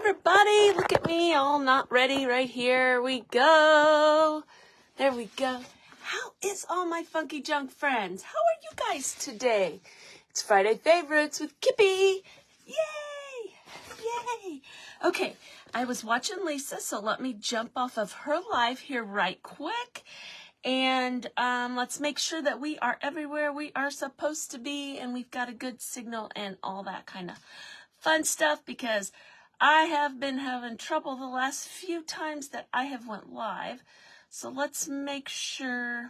everybody. Look at me, all not ready right here. We go. There we go. How is all my funky junk friends? How are you guys today? It's Friday Favorites with Kippy. Yay! Yay! Okay, I was watching Lisa, so let me jump off of her live here right quick. And let's make sure that we are everywhere we are supposed to be, and we've got a good signal and all that kind of fun stuff, because I have been having trouble the last few times that I have went live. So let's make sure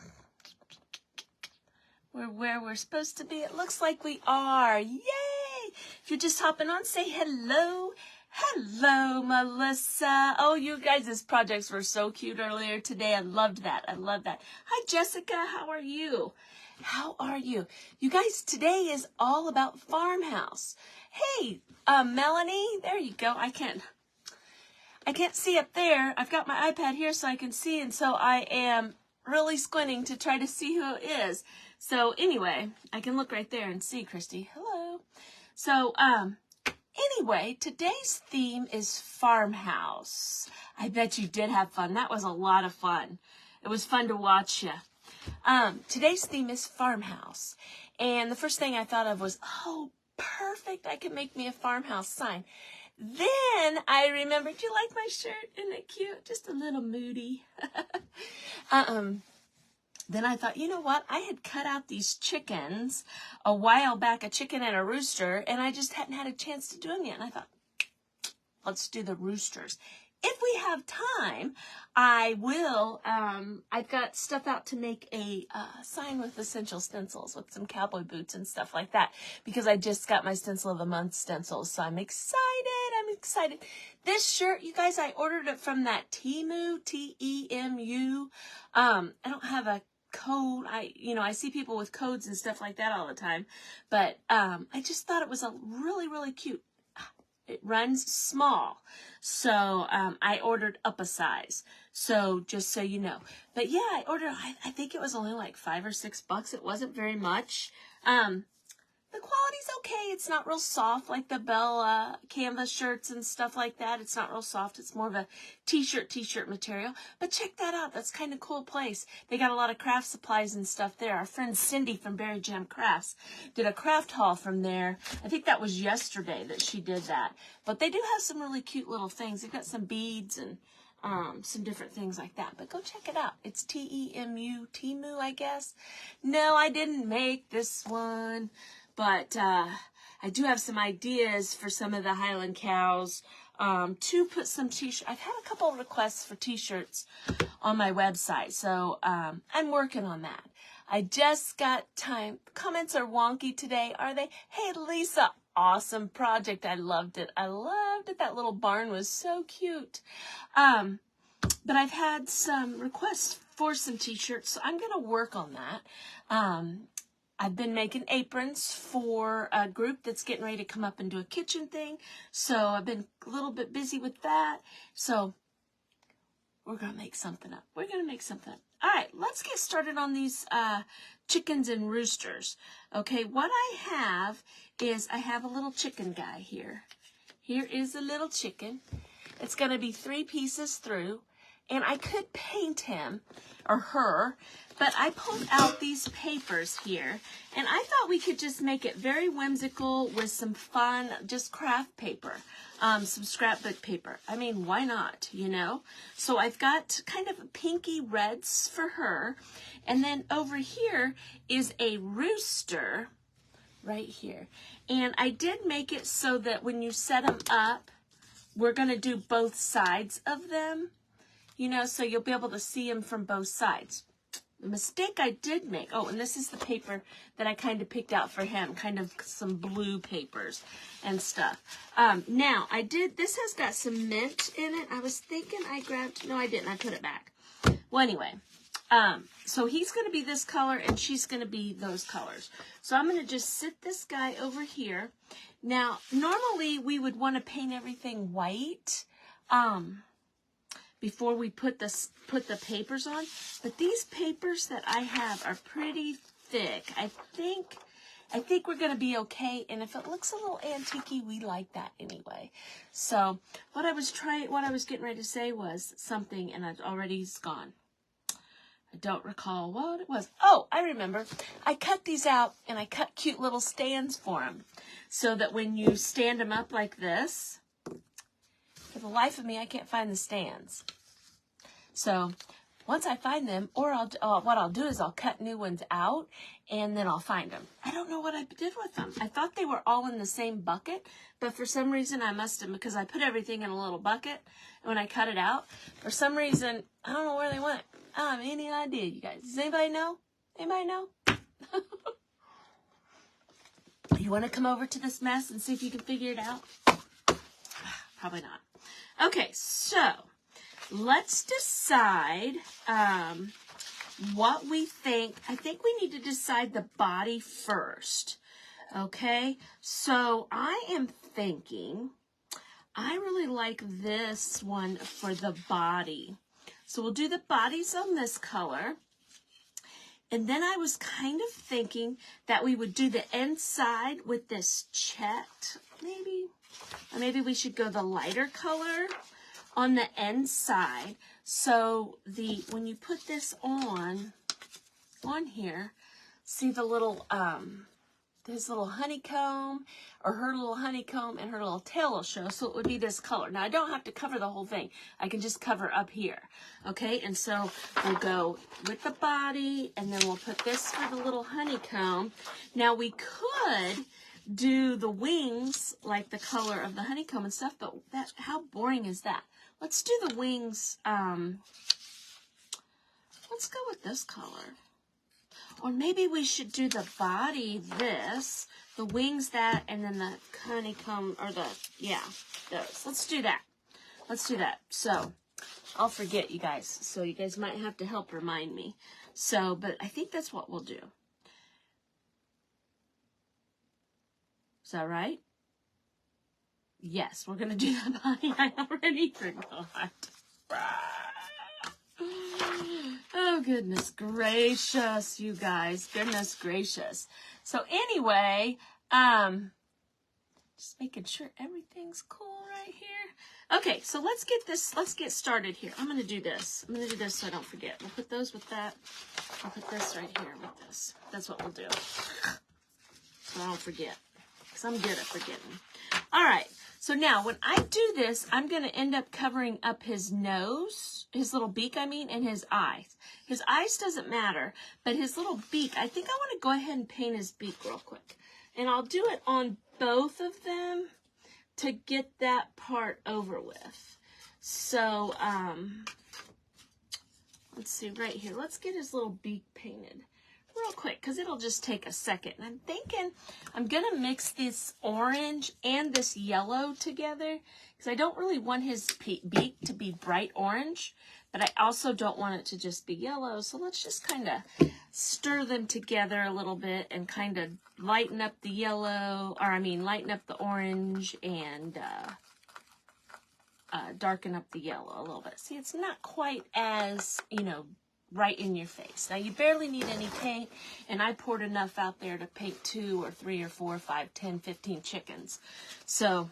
we're where we're supposed to be. It looks like we are. Yay! If you're just hopping on, say hello. Hello, Melissa. Oh, you guys' projects were so cute earlier today. I loved that. I love that. Hi, Jessica. How are you? How are you? You guys, today is all about Farmhouse. Hey, Melanie. There you go. I can't see up there. I've got my iPad here so I can see, and so I am really squinting to try to see who it is. So anyway, I can look right there and see Christy. Hello. So, anyway, today's theme is Farmhouse. I bet you did have fun. That was a lot of fun. It was fun to watch you. Today's theme is Farmhouse. And the first thing I thought of was, oh, perfect. I can make me a farmhouse sign. Then I remembered, do you like my shirt? Isn't it cute? Just a little moody. Then I thought, you know what? I had cut out these chickens a while back, a chicken and a rooster, and I just hadn't had a chance to do them yet. And I thought, let's do the roosters. If we have time, I will, I've got stuff out to make a sign with essential stencils with some cowboy boots and stuff like that, because I just got my stencil of the month stencils, so I'm excited. This shirt, you guys, I ordered it from that Temu, T-E-M-U. I don't have a code. I see people with codes and stuff like that all the time, but I just thought it was a really, really cute. It runs small, so I ordered up a size. So just so you know, but yeah, I ordered. I think it was only like $5 or $6. It wasn't very much. The quality's okay. It's not real soft like the Bella canvas shirts and stuff like that. It's not real soft. It's more of a t-shirt material. But check that out. That's kind of cool place. They got a lot of craft supplies and stuff there. Our friend Cindy from Berry Jam Crafts did a craft haul from there. I think that was yesterday that she did that. But they do have some really cute little things. They've got some beads and some different things like that. But go check it out. It's T-E-M-U, Temu, I guess. No, I didn't make this one. But I do have some ideas for some of the Highland cows to put some t-shirts. I've had a couple of requests for t-shirts on my website, so I'm working on that. I just got time. Comments are wonky today, are they? Hey, Lisa, awesome project. I loved it. That little barn was so cute. But I've had some requests for some t-shirts, so I'm going to work on that. I've been making aprons for a group that's getting ready to come up and do a kitchen thing. So I've been a little bit busy with that. So we're going to make something up. All right, let's get started on these chickens and roosters. Okay, what I have is I have a little chicken guy here. Here is a little chicken. It's going to be 3 pieces through. And I could paint him or her, but I pulled out these papers here, and I thought we could just make it very whimsical with some fun, just craft paper, some scrapbook paper. I mean, why not, you know? So I've got kind of pinky reds for her, and then over here is a rooster right here. And I did make it so that when you set them up, we're going to do both sides of them. You know, so you'll be able to see them from both sides. The mistake I did make, oh, and this is the paper that I kind of picked out for him, kind of some blue papers and stuff. Now, this has got some mint in it. I was thinking no, I didn't. I put it back. Well, anyway, so he's going to be this color and she's going to be those colors. So I'm going to just sit this guy over here. Now, normally we would want to paint everything white. Before we put the papers on, but these papers that I have are pretty thick. I think we're gonna be okay, and if it looks a little antique-y, we like that anyway. So what I was getting ready to say was something, and it's already gone. I don't recall what it was. Oh, I remember. I cut these out, and I cut cute little stands for them, so that when you stand them up like this, for the life of me, I can't find the stands. So once I find them, or what I'll do is I'll cut new ones out, and then I'll find them. I don't know what I did with them. I thought they were all in the same bucket, but for some reason I must have, because I put everything in a little bucket when I cut it out. For some reason, I don't know where they went. I don't have any idea, you guys. Does anybody know? Anybody know? You want to come over to this mess and see if you can figure it out? Probably not. Okay, so let's decide what we think. I think we need to decide the body first. Okay, so I am thinking I really like this one for the body. So we'll do the bodies on this color. And then I was kind of thinking that we would do the inside with this checked, maybe. Or maybe we should go the lighter color on the inside. So when you put this on here, see the little, this little honeycomb, or her little honeycomb, and her little tail will show. So it would be this color. Now I don't have to cover the whole thing. I can just cover up here. Okay, and so we'll go with the body, and then we'll put this for the little honeycomb. Now we could do the wings like the color of the honeycomb and stuff, but how boring is that? Let's do the wings. Let's go with this color. Or maybe we should do the body this, the wings that, and then the honeycomb, or those. Let's do that. Let's do that. So I'll forget, you guys. So you guys might have to help remind me. So, but I think that's what we'll do. Is that right? Yes, we're going to do the body. I already forgot. Oh, goodness gracious, you guys. Goodness gracious. So anyway, just making sure everything's cool right here. Okay, so let's get started here. I'm going to do this. I'm going to do this so I don't forget. We'll put those with that. I'll put this right here with this. That's what we'll do. So I don't forget. Because I'm good at forgetting. All right. So now, when I do this, I'm going to end up covering up his nose, his little beak, and his eyes. His eyes doesn't matter, but his little beak, I think I want to go ahead and paint his beak real quick. And I'll do it on both of them to get that part over with. So, let's see, right here. Let's get his little beak painted real quick, because it'll just take a second. And I'm thinking I'm going to mix this orange and this yellow together, because I don't really want his beak to be bright orange, but I also don't want it to just be yellow. So let's just kind of stir them together a little bit and kind of lighten up the yellow, lighten up the orange and darken up the yellow a little bit. See, it's not quite as, right in your face. Now, you barely need any paint, and I poured enough out there to paint 2 or 3 or 4 or 5, 10, 15 chickens. So,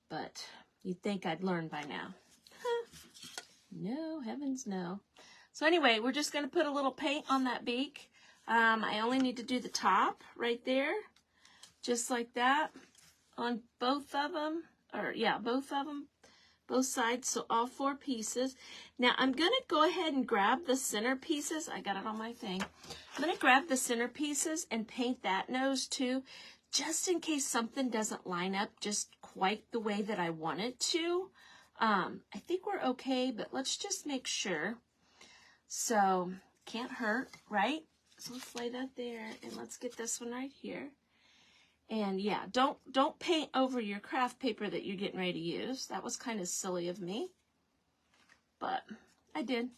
but you'd think I'd learn by now. Huh. No, heavens no. So anyway, we're just going to put a little paint on that beak. I only need to do the top right there, just like that, on both of them, both sides, so all 4 pieces. Now I'm going to go ahead and grab the center pieces. I got it on my thing. I'm going to grab the center pieces and paint that nose too, just in case something doesn't line up just quite the way that I want it to. I think we're okay, but let's just make sure. So, can't hurt, right? So let's lay that there, and let's get this one right here. And yeah, don't paint over your craft paper that you're getting ready to use. That was kind of silly of me, but I did.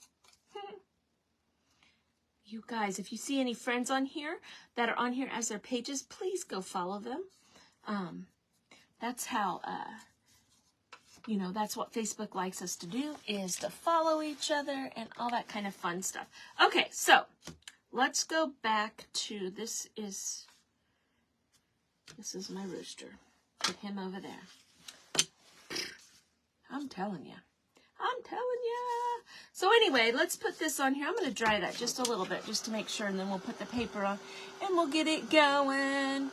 You guys, if you see any friends on here that are on here as their pages, please go follow them. That's how, that's what Facebook likes us to do, is to follow each other and all that kind of fun stuff. Okay, so let's go back to, this is my rooster. Put him over there. I'm telling you. I'm telling you. So anyway, let's put this on here. I'm going to dry that just a little bit just to make sure, and then we'll put the paper on and we'll get it going.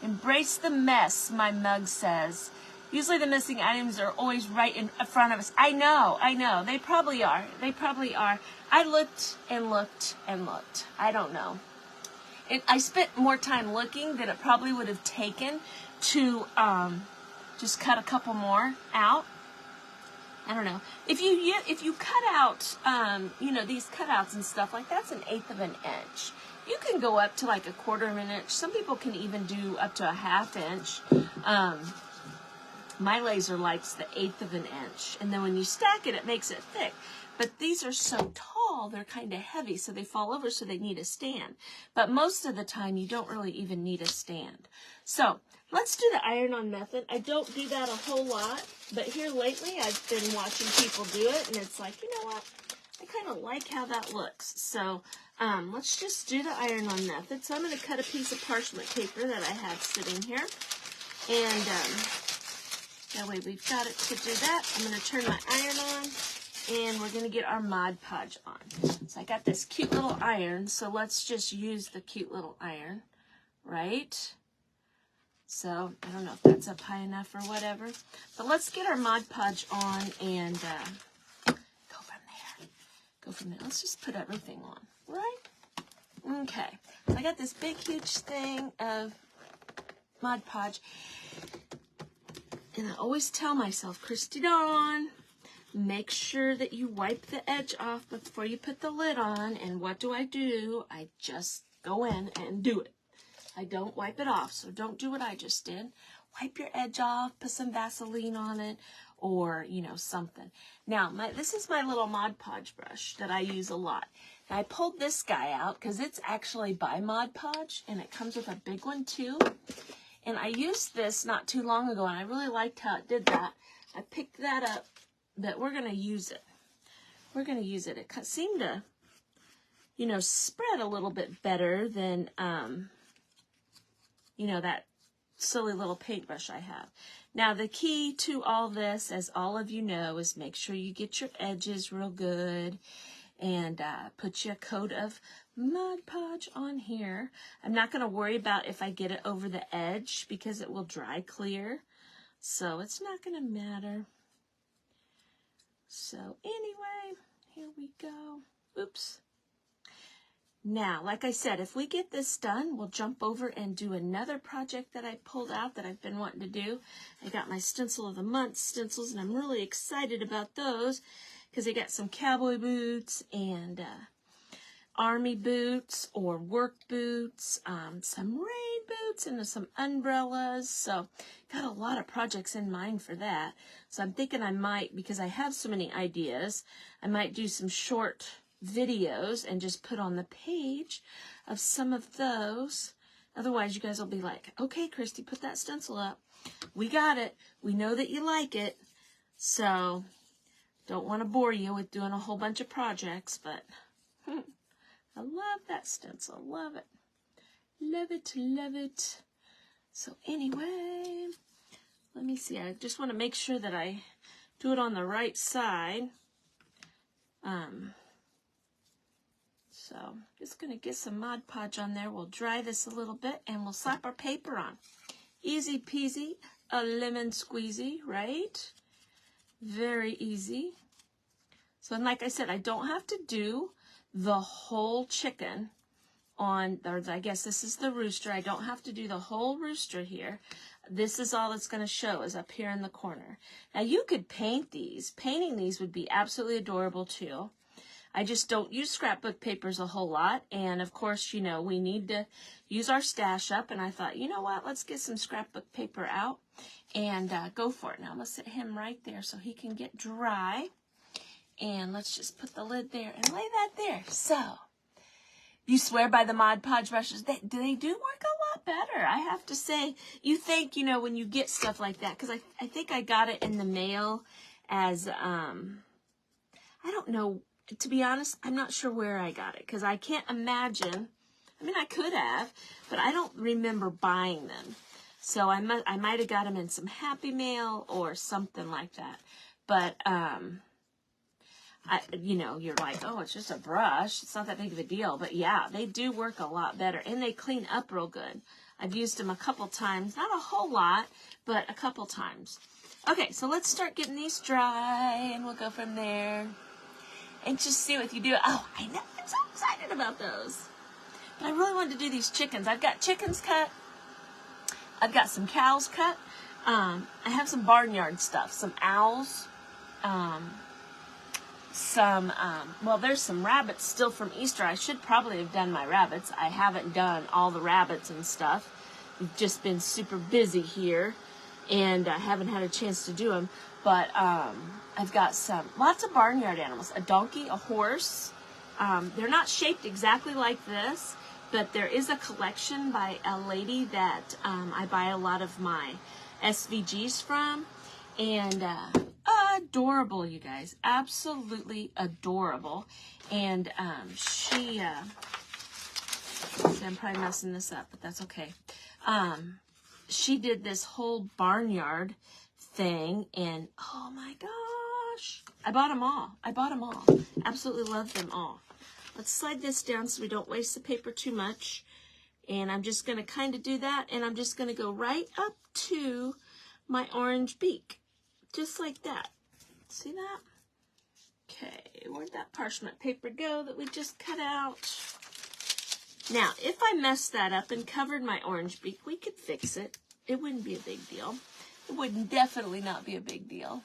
Embrace the mess, my mug says. Usually the missing items are always right in front of us. I know. They probably are. I looked and looked and looked. I don't know. I spent more time looking than it probably would have taken to just cut a couple more out. I don't know. If you cut out, these cutouts and stuff, like that's 1/8 of an inch. You can go up to like 1/4 of an inch. Some people can even do up to 1/2 inch. My laser likes the 1/8 of an inch. And then when you stack it, it makes it thick. But these are so tall, they're kind of heavy, so they fall over, so they need a stand. But most of the time, you don't really even need a stand. So let's do the iron-on method. I don't do that a whole lot, but here lately, I've been watching people do it, and it's like, you know what? I kind of like how that looks. So let's just do the iron-on method. So I'm going to cut a piece of parchment paper that I have sitting here, and that way we've got it to do that. I'm going to turn my iron on, and we're going to get our Mod Podge on. So I got this cute little iron, so let's just use the cute little iron, right? So I don't know if that's up high enough or whatever, but let's get our Mod Podge on and go from there. Let's just put everything on, right? Okay, so I got this big, huge thing of Mod Podge, and I always tell myself, Christy Dawn, make sure that you wipe the edge off before you put the lid on. And what do? I just go in and do it. I don't wipe it off, so don't do what I just did. Wipe your edge off, put some Vaseline on it, or, something. Now, this is my little Mod Podge brush that I use a lot. Now, I pulled this guy out because it's actually by Mod Podge, and it comes with a big one, too. And I used this not too long ago, and I really liked how it did that. I picked that up, but we're going to use it. It seemed to, spread a little bit better than, that silly little paintbrush I have. Now, the key to all this, as all of you know, is make sure you get your edges real good and put you a coat of Mod Podge on here. I'm not going to worry about if I get it over the edge because it will dry clear. So it's not going to matter. So anyway, here we go. Oops. Now, like I said, if we get this done, we'll jump over and do another project that I pulled out that I've been wanting to do. I got my Stencil of the Month stencils, and I'm really excited about those because I got some cowboy boots and army boots or work boots, some rain boots, and some umbrellas. So got a lot of projects in mind for that. So I'm thinking I might, because I have so many ideas, I might do some short videos and just put on the page of some of those. Otherwise, you guys will be like, okay, Christy, put that stencil up. We got it. We know that you like it. So don't want to bore you with doing a whole bunch of projects, but I love that stencil. Love it. Love it. Love it. So anyway, let me see. I just want to make sure that I do it on the right side. So just going to get some Mod Podge on there. We'll dry this a little bit and we'll slap our paper on. Easy peasy, a lemon squeezy, right? Very easy. So, and like I said, I don't have to do the whole chicken on, or I guess this is the rooster. I don't have to do the whole rooster here. This is all it's going to show is up here in the corner. Now, you could paint these. Painting these would be absolutely adorable, too. I just don't use scrapbook papers a whole lot. And, of course, we need to use our stash up. And I thought, you know what? Let's get some scrapbook paper out and go for it. Now, I'm going to sit him right there so he can get dry. And let's just put the lid there and lay that there. So, you swear by the Mod Podge brushes. They do work a lot better, I have to say. You think, when you get stuff like that. Because I think I got it in the mail as, I don't know. To be honest, I'm not sure where I got it because I can't imagine. I mean, I could have, but I don't remember buying them. So I might have got them in some Happy Mail or something like that. But, you know, you're like, oh, it's just a brush. It's not that big of a deal. But yeah, they do work a lot better. And they clean up real good. I've used them a couple times. Not a whole lot, but a couple times. Okay, so let's start getting these dry. And we'll go from there. And just see what you do. Oh, I know. I'm so excited about those. But I really wanted to do these chickens. I've got chickens cut. I've got some cows cut. I have some barnyard stuff. Some owls. Well, there's some rabbits still from Easter. I should probably have done my rabbits. I haven't done all the rabbits and stuff. We've just been super busy here, and I haven't had a chance to do them. But I've got lots of barnyard animals. A donkey, a horse. They're not shaped exactly like this, but there is a collection by a lady that I buy a lot of my SVGs from, and adorable, you guys, absolutely adorable. And see, I'm probably messing this up, but that's okay. She did this whole barnyard thing, and oh my gosh, I bought them all. Absolutely love them all. Let's slide this down so we don't waste the paper too much. And I'm just going to kind of do that, and I'm just going to go right up to my orange beak. Just like that. See that? Okay, where'd that parchment paper go that we just cut out? Now, if I messed that up and covered my orange beak, we could fix it. It wouldn't be a big deal. It would definitely not be a big deal.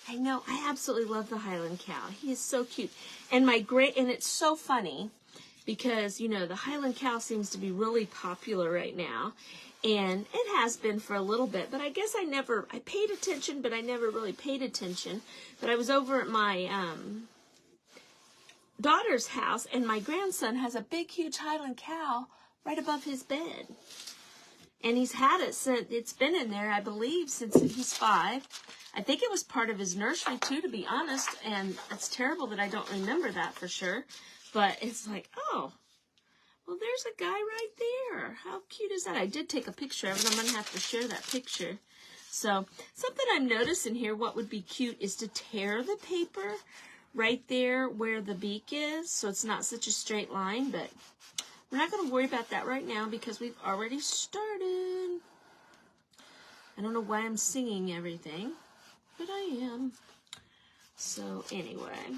I know, I absolutely love the Highland cow. He is so cute. And and it's so funny because, you know, the Highland cow seems to be really popular right now. And it has been for a little bit, but I guess I paid attention, but I never really paid attention. But I was over at my daughter's house, and my grandson has a big, huge Highland cow right above his bed. And he's had it since, it's been in there, I believe, since he's 5. I think it was part of his nursery, too, to be honest. And it's terrible that I don't remember that for sure. But it's like, oh, well, there's a guy right there. How cute is that? I did take a picture of it. I'm going to have to share that picture. So something I'm noticing here, what would be cute is to tear the paper right there where the beak is, so it's not such a straight line. But we're not going to worry about that right now because we've already started. I don't know why I'm singing everything, but I am. So anyway,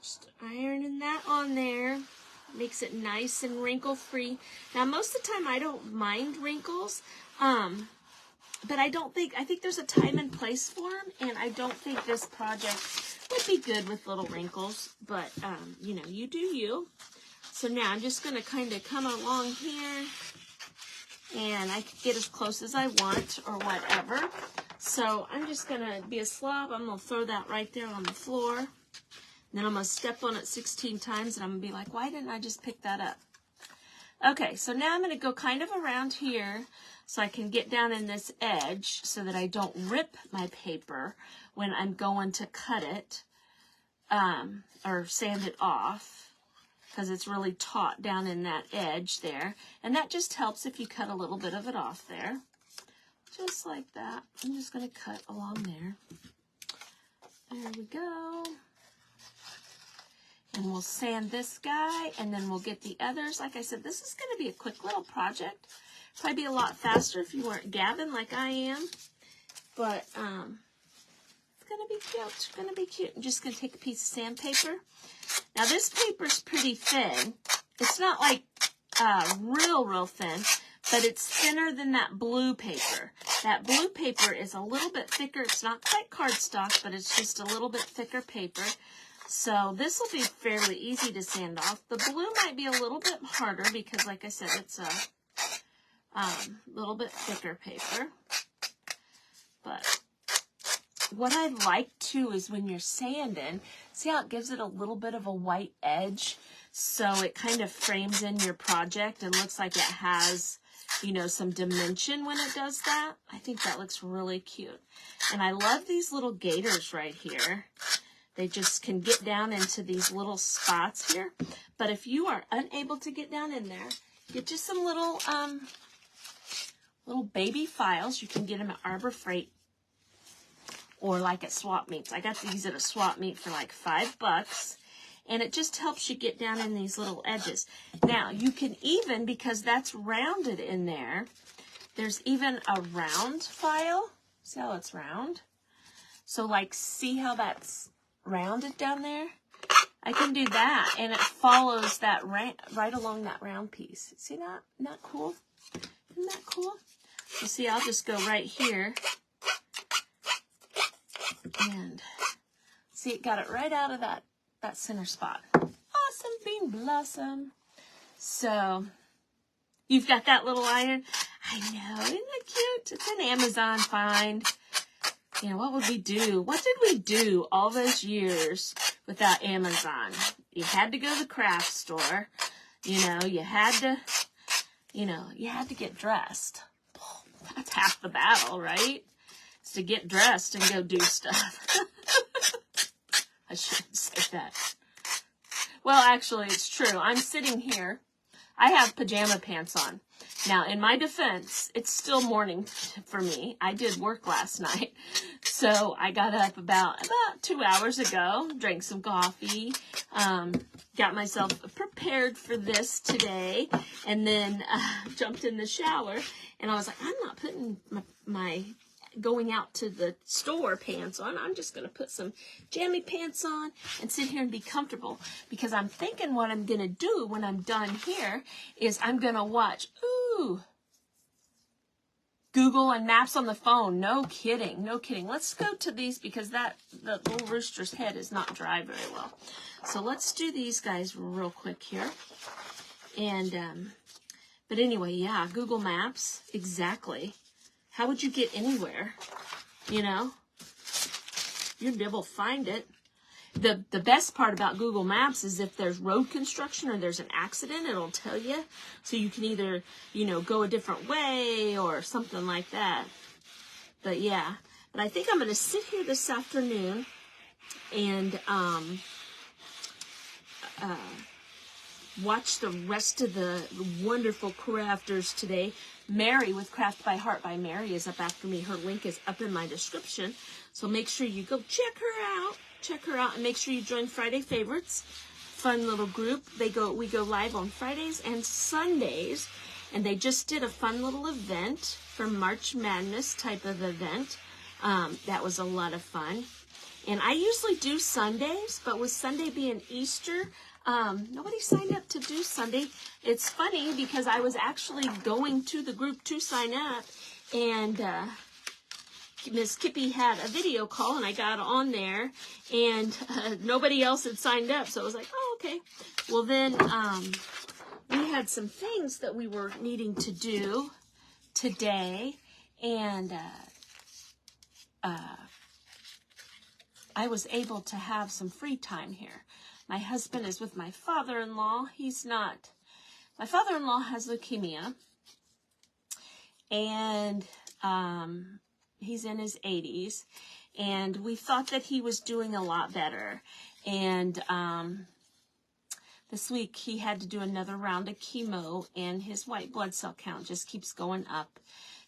just ironing that on there. Makes it nice and wrinkle-free. Now, most of the time, I don't mind wrinkles, but I think there's a time and place for them, and I don't think this project would be good with little wrinkles, but, you know, you do you. So now I'm just going to kind of come along here, and I can get as close as I want or whatever. So I'm just going to be a slob. I'm going to throw that right there on the floor. Then I'm going to step on it 16 times, and I'm going to be like, why didn't I just pick that up? Okay, so now I'm going to go kind of around here so I can get down in this edge so that I don't rip my paper when I'm going to cut it or sand it off, because it's really taut down in that edge there. And that just helps if you cut a little bit of it off there. Just like that. I'm just going to cut along there. There we go. And we'll sand this guy, and then we'll get the others. Like I said, this is going to be a quick little project. Probably be a lot faster if you weren't gabbing like I am. But it's going to be cute. It's going to be cute. I'm just going to take a piece of sandpaper. Now, this paper's pretty thin. It's not like real thin, but it's thinner than that blue paper. That blue paper is a little bit thicker. It's not quite cardstock, but it's just a little bit thicker paper. So this will be fairly easy to sand off. The blue might be a little bit harder because, like I said, it's a little bit thicker paper. But what I like, too, is when you're sanding, see how it gives it a little bit of a white edge? So it kind of frames in your project and looks like it has, you know, some dimension when it does that. I think that looks really cute. And I love these little gators right here. They just can get down into these little spots here. But if you are unable to get down in there, get you some little little baby files. You can get them at Arbor Freight or like at swap meets. I got these at a swap meet for like $5. And it just helps you get down in these little edges. Now, you can even, because that's rounded in there, there's even a round file. See how it's round? So, like, see how that's rounded down there? I can do that, and it follows that right along that round piece. See that? Isn't that cool? Isn't that cool? So, see, I'll just go right here. And see, it got it right out of that center spot. Awesome bean blossom. So, you've got that little iron. I know, isn't it cute? It's an Amazon find. You know, what would we do? What did we do all those years without Amazon? You had to go to the craft store. You know, you had to get dressed. That's half the battle, right? It's to get dressed and go do stuff. I shouldn't say that. Well, actually, it's true. I'm sitting here. I have pajama pants on. Now, in my defense, it's still morning for me. I did work last night. So I got up about 2 hours ago, drank some coffee, got myself prepared for this today, and then jumped in the shower. And I was like, I'm not putting my going out to the store pants on. I'm just going to put some jammy pants on and sit here and be comfortable, because I'm thinking what I'm going to do when I'm done here is I'm going to watch, Google and Maps on the phone. No kidding. No kidding. Let's go to these, because the little rooster's head is not dry very well. So let's do these guys real quick here. And, but anyway, yeah, Google Maps. Exactly. How would you get anywhere? You know, you'd be able to find it. The best part about Google Maps is if there's road construction or there's an accident, it'll tell you. So you can either, you know, go a different way or something like that. But yeah, but I think I'm going to sit here this afternoon and watch the rest of the wonderful crafters today. Mary with Craft by Heart by Mary is up after me. Her link is up in my description. So make sure you go check her out. Check her out, and make sure you join Friday Favorites. Fun little group. We go live on Fridays and Sundays. And they just did a fun little event for March Madness type of event. That was a lot of fun. And I usually do Sundays, but with Sunday being Easter, nobody signed up to do Sunday. It's funny because I was actually going to the group to sign up, and Miss Kippy had a video call, and I got on there, and nobody else had signed up, so I was like, oh, okay. Well, then we had some things that we were needing to do today, and I was able to have some free time here. My husband is with my father-in-law. My father-in-law has leukemia, and he's in his 80s, and we thought that he was doing a lot better. And this week he had to do another round of chemo, and his white blood cell count just keeps going up.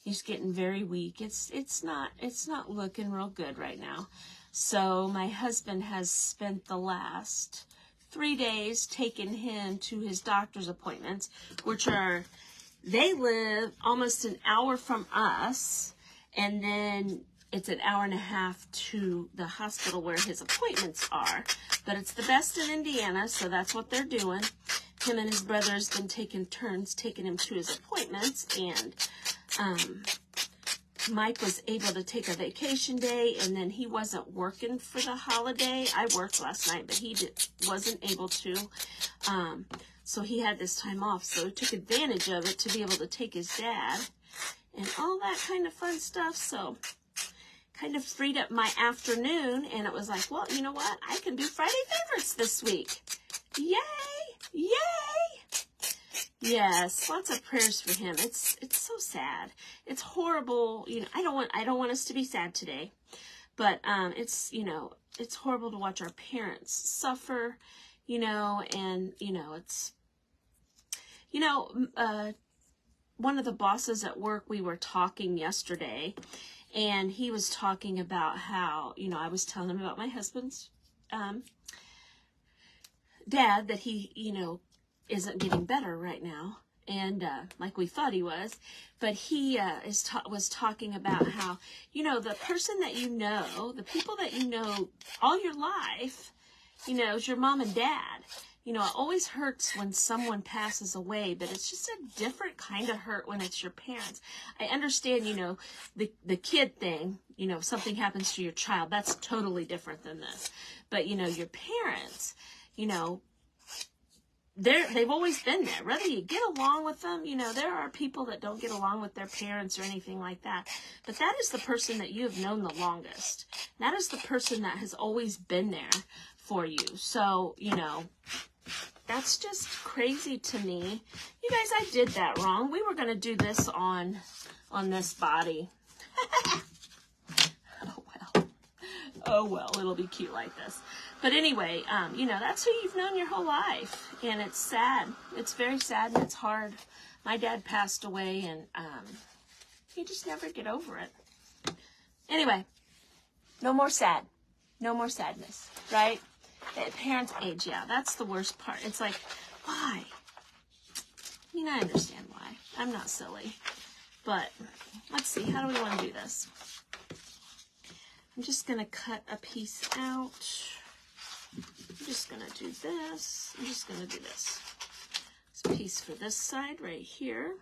He's getting very weak. It's not looking real good right now. So my husband has spent the last 3 days taking him to his doctor's appointments, which they live almost an hour from us, and then it's an hour and a half to the hospital where his appointments are. But it's the best in Indiana, so that's what they're doing. Him and his brother has been taking turns taking him to his appointments, and Mike was able to take a vacation day, and then he wasn't working for the holiday. I worked last night, but he wasn't able to. So he had this time off, so he took advantage of it to be able to take his dad and all that kind of fun stuff. So kind of freed up my afternoon, and it was like, well, you know what? I can do Friday Favorites this week. Yay! Yay! Yes, lots of prayers for him. It's so sad. It's horrible. You know, I don't want us to be sad today, but it's, you know, it's horrible to watch our parents suffer, you know, and you know, it's, you know, one of the bosses at work, we were talking yesterday, and he was talking about how, you know, I was telling him about my husband's dad, that he, you know, isn't getting better right now, and like we thought he was. But he was talking about how, you know, the person that you know, the people that you know all your life, you know, is your mom and dad. You know, it always hurts when someone passes away, but it's just a different kind of hurt when it's your parents. I understand, you know, the kid thing, you know, if something happens to your child, that's totally different than this. But, you know, your parents, you know, they've always been there. Whether you get along with them, you know, there are people that don't get along with their parents or anything like that. But that is the person that you have known the longest. That is the person that has always been there for you. So, you know, that's just crazy to me. You guys, I did that wrong. We were going to do this on this body. Oh well, it'll be cute like this. But anyway, you know, that's who you've known your whole life, and it's sad. It's very sad, and it's hard. My dad passed away, and you just never get over it. Anyway, no more sad. No more sadness, right? Parents age, yeah, that's the worst part. It's like, why? I mean, I understand why. I'm not silly. But let's see, how do we want to do this? I'm just going to cut a piece out. I'm just going to do this. I'm just going to do this. This piece for this side right here.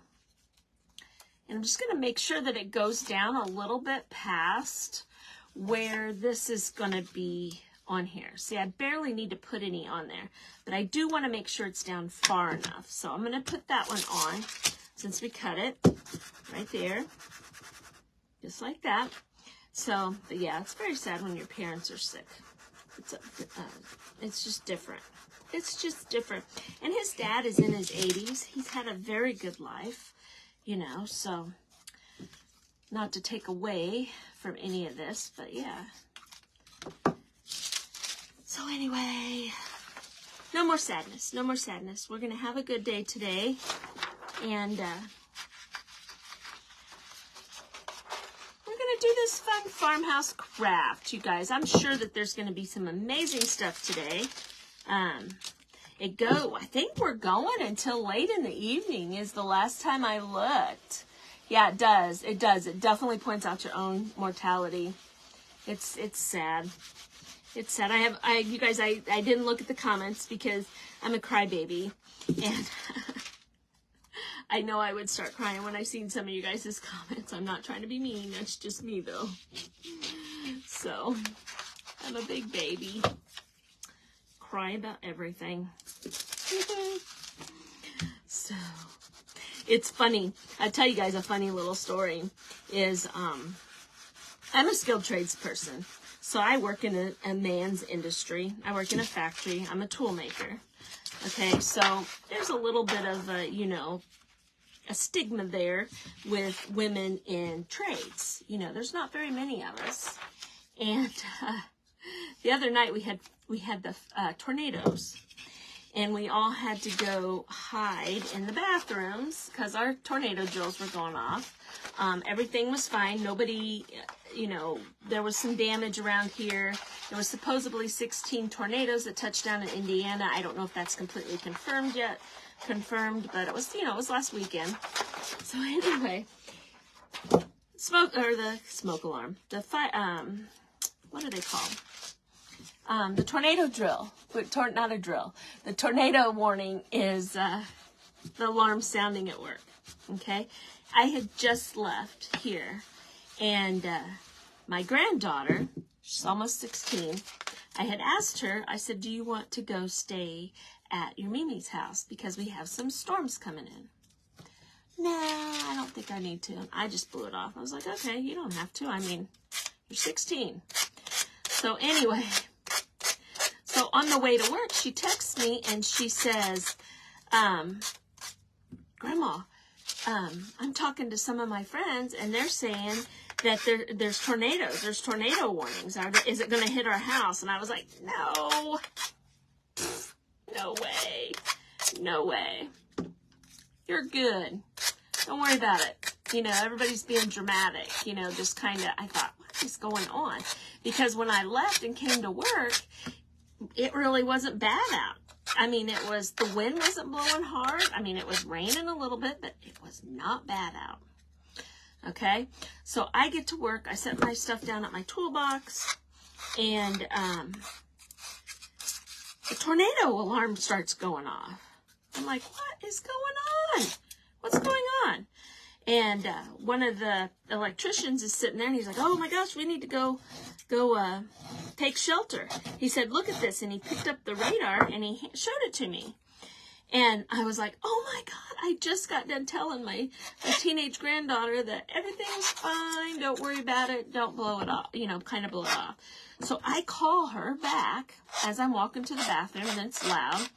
And I'm just going to make sure that it goes down a little bit past where this is going to be on here. See, I barely need to put any on there, but I do want to make sure it's down far enough. So I'm going to put that one on since we cut it right there, just like that. So, but yeah, it's very sad when your parents are sick. It's just different. It's just different. And his dad is in his 80s. He's had a very good life, you know, so not to take away from any of this, but yeah. So anyway, no more sadness. No more sadness. We're going to have a good day today. And we're going to do this fun farmhouse craft, you guys. I'm sure that there's going to be some amazing stuff today. I think we're going until late in the evening is the last time I looked. Yeah, it does. It does. It definitely points out your own mortality. It's sad. It's sad. You guys, I didn't look at the comments because I'm a crybaby, and I know I would start crying when I seen some of you guys' comments. I'm not trying to be mean. That's just me, though. So, I'm a big baby. Cry about everything. So, it's funny. I'll tell you guys a funny little story. Is, I'm a skilled trades person. So I work in a man's industry. I work in a factory. I'm a tool maker. Okay, so there's a little bit of a, you know, a stigma there with women in trades. You know, there's not very many of us. And the other night we had the tornadoes. And we all had to go hide in the bathrooms because our tornado drills were going off. Everything was fine. Nobody, you know, there was some damage around here. There was supposedly 16 tornadoes that touched down in Indiana. I don't know if that's completely confirmed, but it was, you know, it was last weekend. So anyway, the smoke alarm, what are they called? The tornado drill, not a drill. The tornado warning is the alarm sounding at work, okay? I had just left here, and my granddaughter, she's almost 16, I had asked her, I said, do you want to go stay at your Mimi's house? Because we have some storms coming in. Nah, I don't think I need to. I just blew it off. I was like, okay, you don't have to. I mean, you're 16. So anyway... So on the way to work, she texts me and she says, Grandma, I'm talking to some of my friends and they're saying that there's tornadoes. There's tornado warnings. Is it going to hit our house? And I was like, no. No way. No way. You're good. Don't worry about it. You know, everybody's being dramatic, you know, just kind of, I thought, what is going on? Because when I left and came to work, it really wasn't bad out. I mean, the wind wasn't blowing hard. I mean, it was raining a little bit, but it was not bad out. Okay, so I get to work. I set my stuff down at my toolbox, and the tornado alarm starts going off. I'm like, what is going on? What's going on? And one of the electricians is sitting there, and he's like, oh my gosh, we need to go take shelter. He said, look at this, and he picked up the radar, and he showed it to me. And I was like, oh my God, I just got done telling my teenage granddaughter that everything's fine, don't worry about it, don't blow it off, you know, kind of blow it off. So I call her back as I'm walking to the bathroom, and it's loud,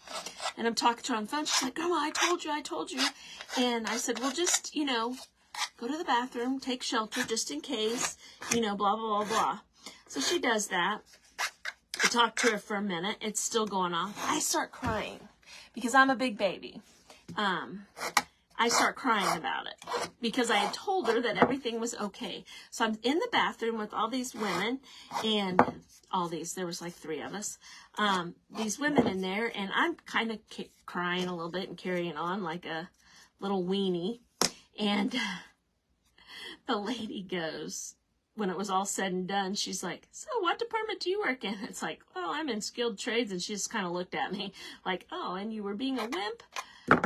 and I'm talking to her on the phone. She's like, Grandma, I told you. And I said, well, just, you know, go to the bathroom, take shelter just in case, you know, blah, blah, blah, blah. So she does that. I talk to her for a minute. It's still going off. I start crying because I'm a big baby. I start crying about it because I had told her that everything was okay. So I'm in the bathroom with all these women, and there was like 3 of us, these women in there, and I'm kind of crying a little bit and carrying on like a little weenie. And the lady goes, when it was all said and done, she's like, so what department do you work in? It's like, well, I'm in skilled trades. And she just kind of looked at me like, oh, and you were being a wimp?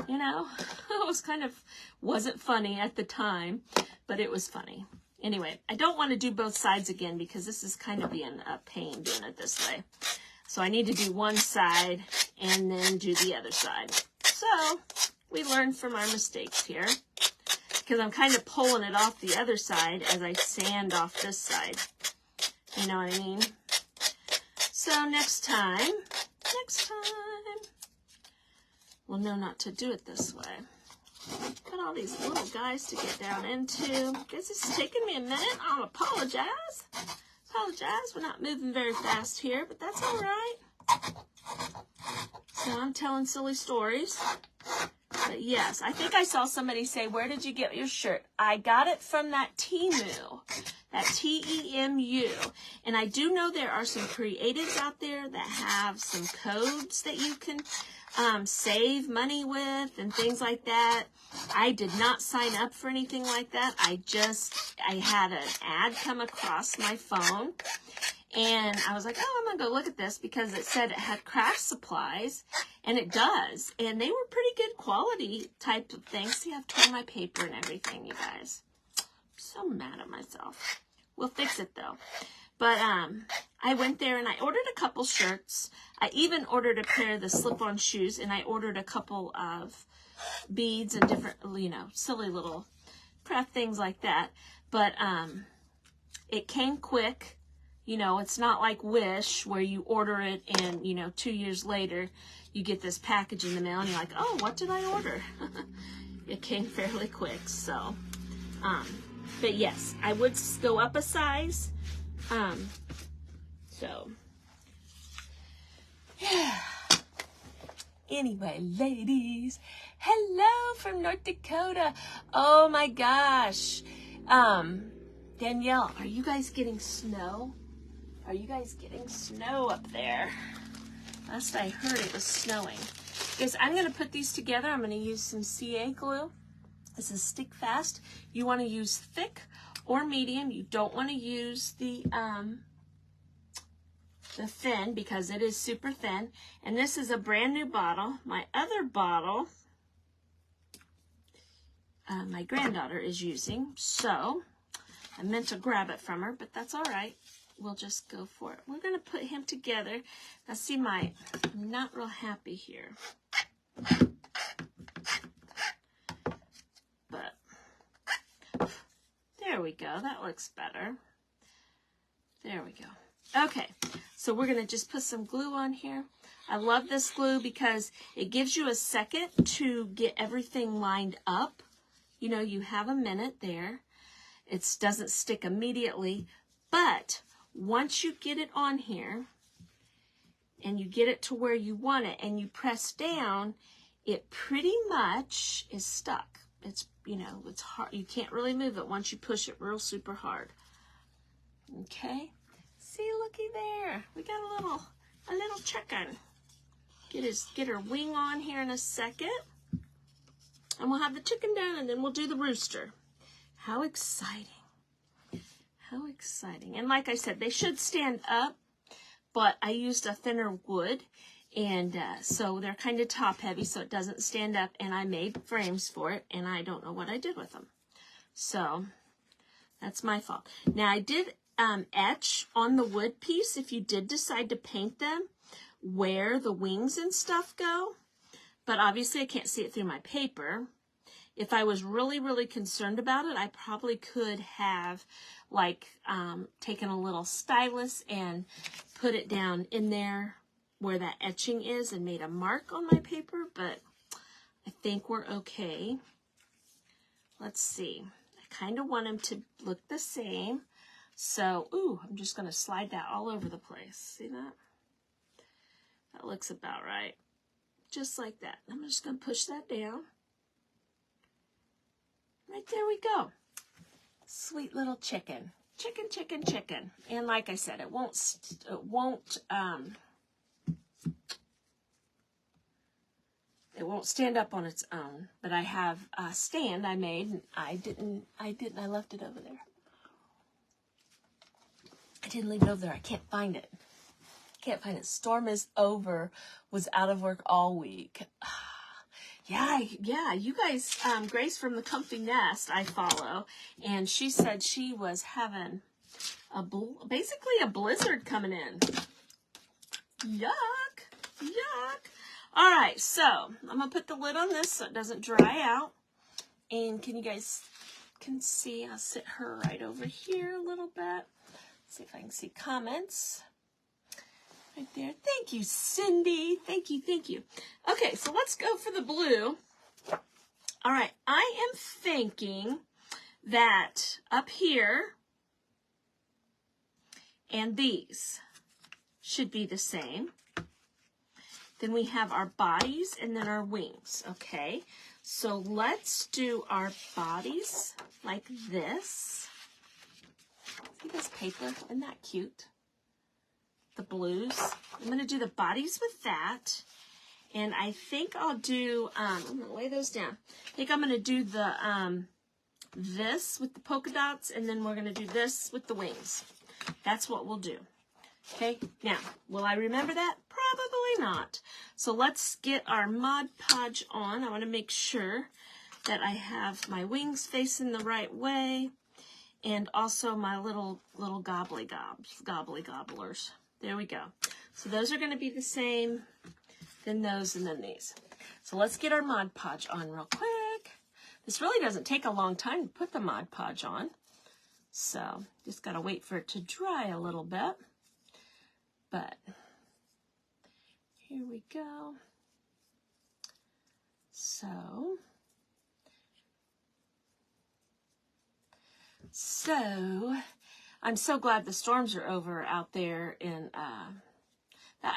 You know, it wasn't funny at the time, but it was funny. Anyway, I don't want to do both sides again because this is kind of being a pain doing it this way. So I need to do one side and then do the other side. So we learn from our mistakes here, because I'm kind of pulling it off the other side as I sand off this side. You know what I mean? So next time, we'll know not to do it this way. Got all these little guys to get down into. Guess it's taking me a minute. I'll apologize. We're not moving very fast here, but that's all right. So I'm telling silly stories. But yes, I think I saw somebody say, where did you get your shirt? I got it from that Temu, that T-E-M-U. And I do know there are some creatives out there that have some codes that you can save money with and things like that. I did not sign up for anything like that. I had an ad come across my phone, and I was like, oh, I'm going to go look at this because it said it had craft supplies, and it does. And they were pretty good quality type of things. See, I've torn my paper and everything, you guys. I'm so mad at myself. We'll fix it, though. But I went there, and I ordered a couple shirts. I even ordered a pair of the slip-on shoes, and I ordered a couple of beads and different, you know, silly little craft things like that. But it came quick. You know, it's not like Wish where you order it and, you know, 2 years later you get this package in the mail and you're like, oh, what did I order? It came fairly quick. So, but yes, I would go up a size. So, yeah. Anyway, ladies, hello from North Dakota. Oh my gosh. Danielle, are you guys getting snow? Are you guys getting snow up there? Last I heard it was snowing. Guys, I'm going to put these together. I'm going to use some CA glue. This is stick fast. You want to use thick or medium. You don't want to use the thin because it is super thin. And this is a brand new bottle. My other bottle, my granddaughter is using. So I meant to grab it from her, but that's all right. We'll just go for it. We're going to put him together. Now see, I'm not real happy here. But there we go. That looks better. There we go. Okay, so we're going to just put some glue on here. I love this glue because it gives you a second to get everything lined up. You know, you have a minute there. It doesn't stick immediately, but once you get it on here and you get it to where you want it and you press down, it pretty much is stuck. you know, it's hard. You can't really move it once you push it real super hard. Okay. See, looky there. We got a little chicken. Get her wing on here in a second. And we'll have the chicken down, and then we'll do the rooster. How exciting. How exciting. And like I said, they should stand up, but I used a thinner wood, and so they're kind of top heavy, so it doesn't stand up, and I made frames for it, and I don't know what I did with them. So that's my fault. Now I did etch on the wood piece, if you did decide to paint them, where the wings and stuff go, but obviously I can't see it through my paper. If I was really, really concerned about it, I probably could have like taken a little stylus and put it down in there where that etching is and made a mark on my paper, but I think we're okay. Let's see. I kind of want them to look the same. So, ooh, I'm just going to slide that all over the place. See that? That looks about right. Just like that. I'm just going to push that down. Right there we go. Sweet little chicken. Chicken, chicken, chicken. And like I said, it won't stand up on its own, but I have a stand I made, and I left it over there. I didn't leave it over there. I can't find it. Can't find it. Storm is over. Was out of work all week. Yeah, you guys, Grace from the Comfy Nest I follow, and she said she was having basically a blizzard coming in. Yuck, yuck. All right, so I'm going to put the lid on this so it doesn't dry out, and you guys can see, I'll sit her right over here a little bit. See if I can see comments. Right there. Thank you, Cindy. Thank you, thank you. Okay, so let's go for the blue. All right, I am thinking that up here and these should be the same. Then we have our bodies and then our wings, okay? So let's do our bodies like this. See this paper? Isn't that cute? The blues. I'm going to do the bodies with that. And I think I'll do, I'm going to lay those down. I think I'm going to do the, this with the polka dots, and then we're going to do this with the wings. That's what we'll do. Okay, now, will I remember that? Probably not. So let's get our Mod Podge on. I want to make sure that I have my wings facing the right way, and also my little gobbly gobblers. There we go. So those are going to be the same, then those, and then these. So let's get our Mod Podge on real quick. This really doesn't take a long time to put the Mod Podge on. So just got to wait for it to dry a little bit. But here we go. So I'm so glad the storms are over out there in,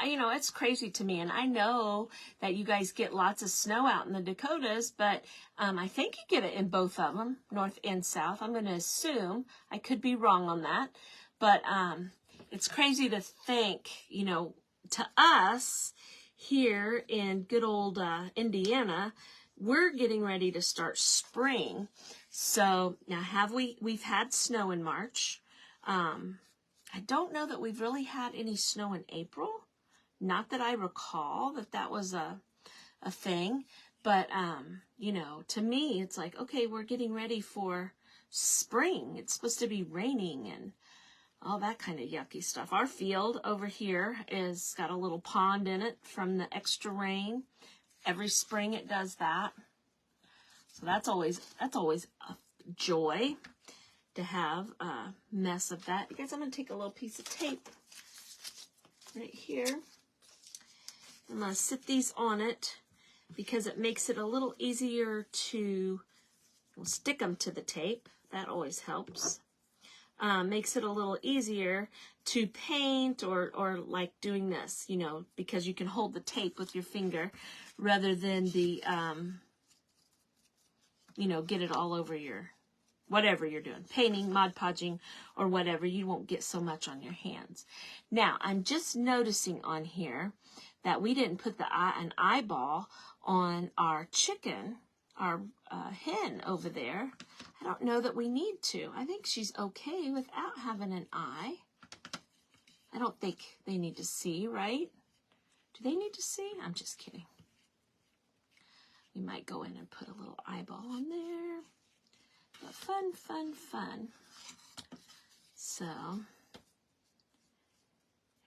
you know, it's crazy to me. And I know that you guys get lots of snow out in the Dakotas, but I think you get it in both of them, north and south. I'm going to assume. I could be wrong on that. But it's crazy to think, you know, to us here in good old Indiana, we're getting ready to start spring. So now we've had snow in March. I don't know that we've really had any snow in April. Not that I recall that was a thing, but you know, to me, it's like, okay, we're getting ready for spring. It's supposed to be raining and all that kind of yucky stuff. Our field over here is got a little pond in it from the extra rain. Every spring it does that. So that's always a joy to have a mess of that. You guys, I'm going to take a little piece of tape right here. I'm going to sit these on it because it makes it a little easier to stick them to the tape. That always helps. Makes it a little easier to paint or like doing this, you know, because you can hold the tape with your finger rather than the, you know, get it all over your, whatever you're doing, painting, Mod Podging, or whatever. You won't get so much on your hands. Now, I'm just noticing on here that we didn't put an eyeball on our chicken, our hen over there. I don't know that we need to. I think she's okay without having an eye. I don't think they need to see, right? Do they need to see? I'm just kidding. We might go in and put a little eyeball on there. But fun, fun, fun. So,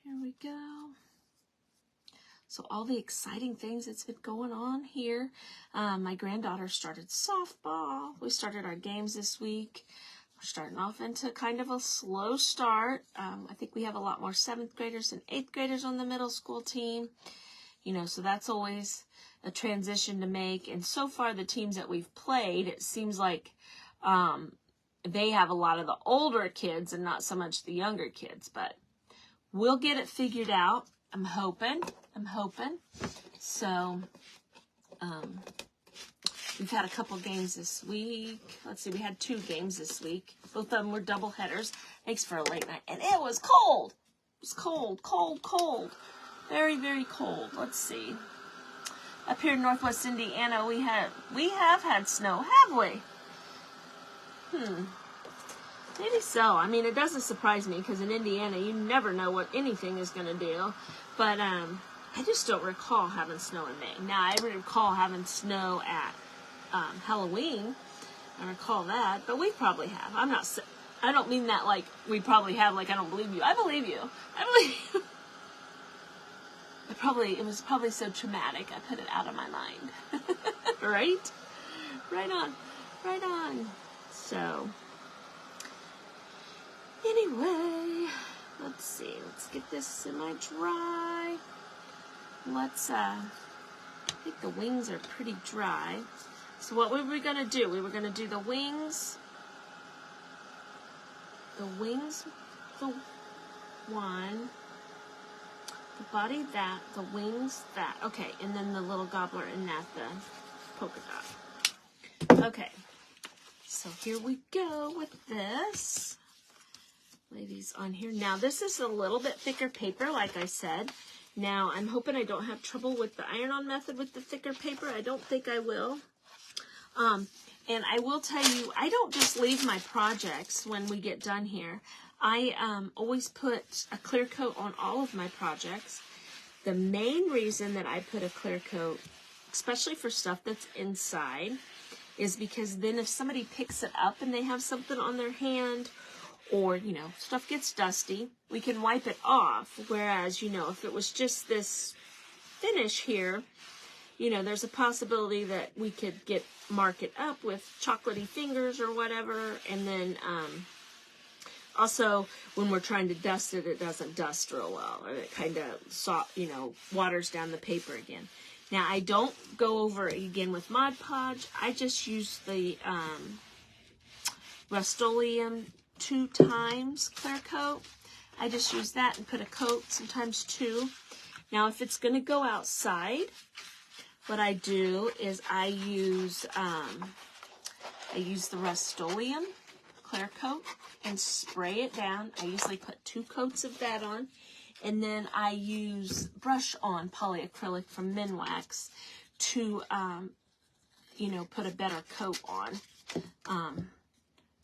here we go. So all the exciting things that's been going on here. My granddaughter started softball. We started our games this week. We're starting off into kind of a slow start. I think we have a lot more 7th graders and 8th graders on the middle school team. You know, so that's always a transition to make. And so far, the teams that we've played, it seems like they have a lot of the older kids and not so much the younger kids. But we'll get it figured out. I'm hoping. So, we've had a couple games this week. Let's see, we had 2 games this week. Both of them were double headers. Makes for a late night. And it was cold. It was cold. Very, very cold. Let's see. Up here in Northwest Indiana, we have had snow, have we? Maybe so. I mean, it doesn't surprise me because in Indiana, you never know what anything is going to do. But I just don't recall having snow in May. Now, I recall having snow at Halloween. I recall that, but we probably have. I don't mean that like we probably have, like I don't believe you. I believe you. It was probably so traumatic, I put it out of my mind. Right? Right on. So, anyway, let's see. Let's get this semi-dry. I think the wings are pretty dry. So what were we going to do? We were going to do the wings, the one, the body that, the wings that. Okay, and then the little gobbler and that, the polka dot. Okay, so here we go with this. Lay these on here. Now, this is a little bit thicker paper, like I said. Now, I'm hoping I don't have trouble with the iron-on method with the thicker paper. I don't think I will. And I will tell you, I don't just leave my projects when we get done here. I always put a clear coat on all of my projects. The main reason that I put a clear coat, especially for stuff that's inside, is because then if somebody picks it up and they have something on their hand, or, you know, stuff gets dusty, we can wipe it off. Whereas, you know, if it was just this finish here, you know, there's a possibility that we could mark it up with chocolatey fingers or whatever. And then also when we're trying to dust it, it doesn't dust real well. And it kind of, you know, waters down the paper again. Now, I don't go over it again with Mod Podge. I just use the Rust-Oleum 2 times clear coat. I just use that and put a coat, sometimes 2. Now, if it's going to go outside, what I do is I use the Rust-Oleum clear coat and spray it down. I usually put 2 coats of that on, and then I use brush-on polyacrylic from Minwax to, you know, put a better coat on.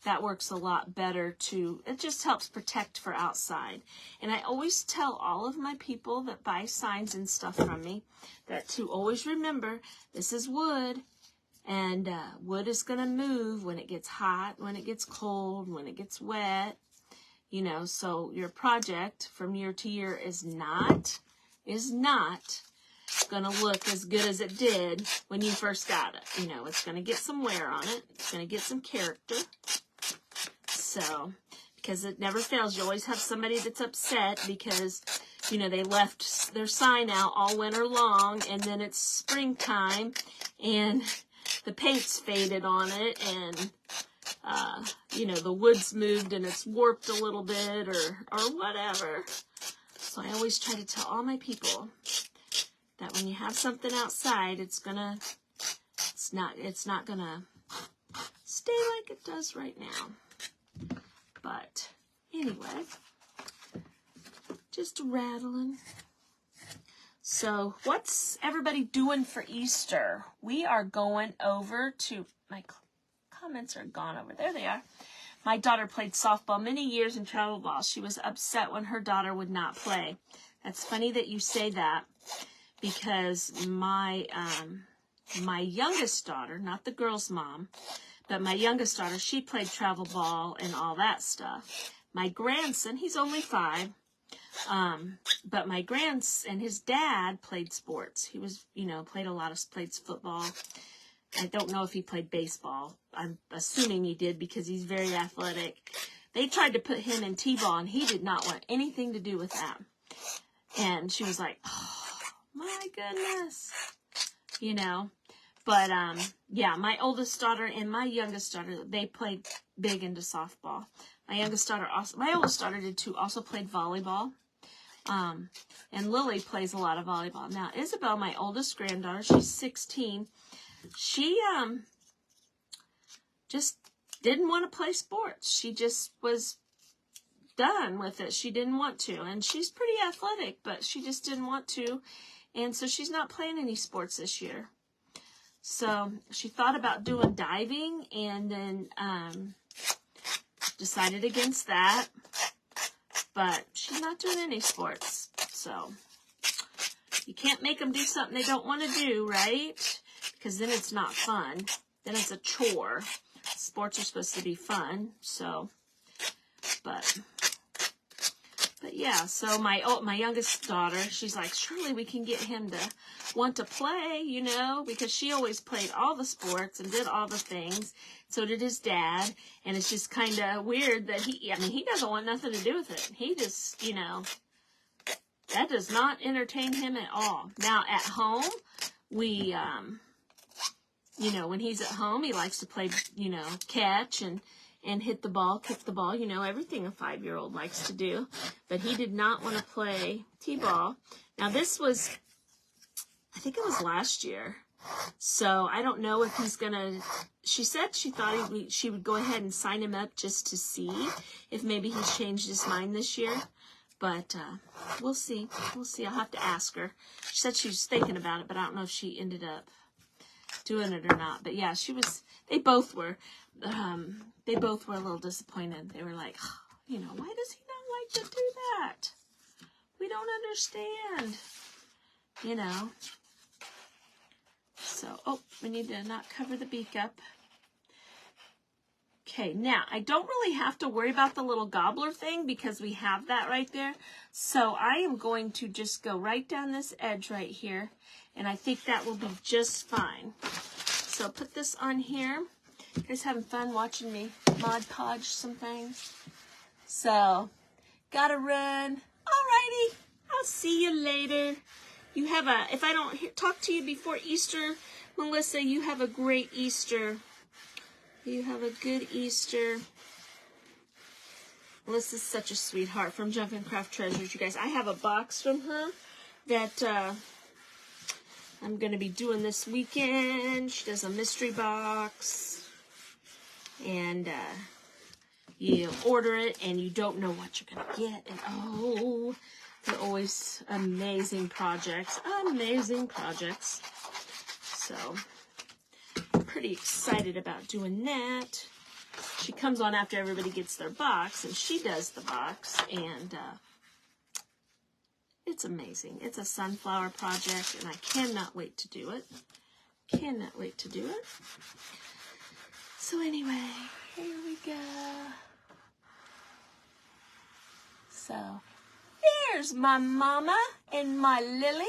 That works a lot better too. It just helps protect for outside. And I always tell all of my people that buy signs and stuff from me that to always remember, this is wood, and wood is going to move when it gets hot, when it gets cold, when it gets wet. You know, so your project from year to year is not going to look as good as it did when you first got it. You know, it's going to get some wear on it. It's going to get some character. So, because it never fails, you always have somebody that's upset because, you know, they left their sign out all winter long, and then it's springtime, and the paint's faded on it, and, you know, the wood's moved, and it's warped a little bit, or whatever. So I always try to tell all my people that when you have something outside, it's not gonna stay like it does right now. But anyway, just rattling. So what's everybody doing for Easter? We are going over to, my comments are gone over. There they are. My daughter played softball many years in travel ball. She was upset when her daughter would not play. That's funny that you say that, because my youngest daughter, not the girl's mom, but my youngest daughter, she played travel ball and all that stuff. My grandson, he's only 5, but my grandson, his dad played sports. He was, played football. I don't know if he played baseball. I'm assuming he did because he's very athletic. They tried to put him in t-ball, and he did not want anything to do with that. And she was like, oh, my goodness. But, yeah, my oldest daughter and my youngest daughter, they played big into softball. My oldest daughter did too, also played volleyball. And Lily plays a lot of volleyball. Now, Isabel, my oldest granddaughter, she's 16. She, just didn't want to play sports. She just was done with it. She didn't want to. And she's pretty athletic, but she just didn't want to. And so she's not playing any sports this year. So she thought about doing diving, and then decided against that. But she's not doing any sports. So you can't make them do something they don't want to do, right? Because then it's not fun. Then it's a chore. Sports are supposed to be fun. So, but yeah, so my youngest daughter, she's like, surely we can get him to want to play, because she always played all the sports and did all the things. So did his dad. And it's just kind of weird that he doesn't want nothing to do with it. He just, that does not entertain him at all. Now at home, we, when he's at home, he likes to play, catch and hit the ball, kick the ball, everything a 5-year-old likes to do. But he did not want to play t-ball. Now this was, I think it was last year. So I don't know if he's going to, she said she thought she would go ahead and sign him up just to see if maybe he's changed his mind this year. But we'll see. We'll see.Ll have to ask her. She said she was thinking about it, but I don't know if she ended up doing it or not. But yeah, they both were a little disappointed. They were like, why does he not like to do that? We don't understand, So, we need to not cover the beak up. Okay, now, I don't really have to worry about the little gobbler thing because we have that right there. So I am going to just go right down this edge right here, and I think that will be just fine. So put this on here. You guys having fun watching me Mod Podge some things? So, gotta run. Alrighty, I'll see you later. You have if I don't talk to you before Easter, Melissa, you have a great Easter. You have a good Easter. Melissa's such a sweetheart from Junk and Craft Treasures, you guys. I have a box from her that I'm going to be doing this weekend. She does a mystery box. And you order it and you don't know what you're going to get. And they're always amazing projects. Amazing projects. So, I'm pretty excited about doing that. She comes on after everybody gets their box, and she does the box, and it's amazing. It's a sunflower project, and I cannot wait to do it. Cannot wait to do it. So anyway, here we go. So, there's my mama and my Lily.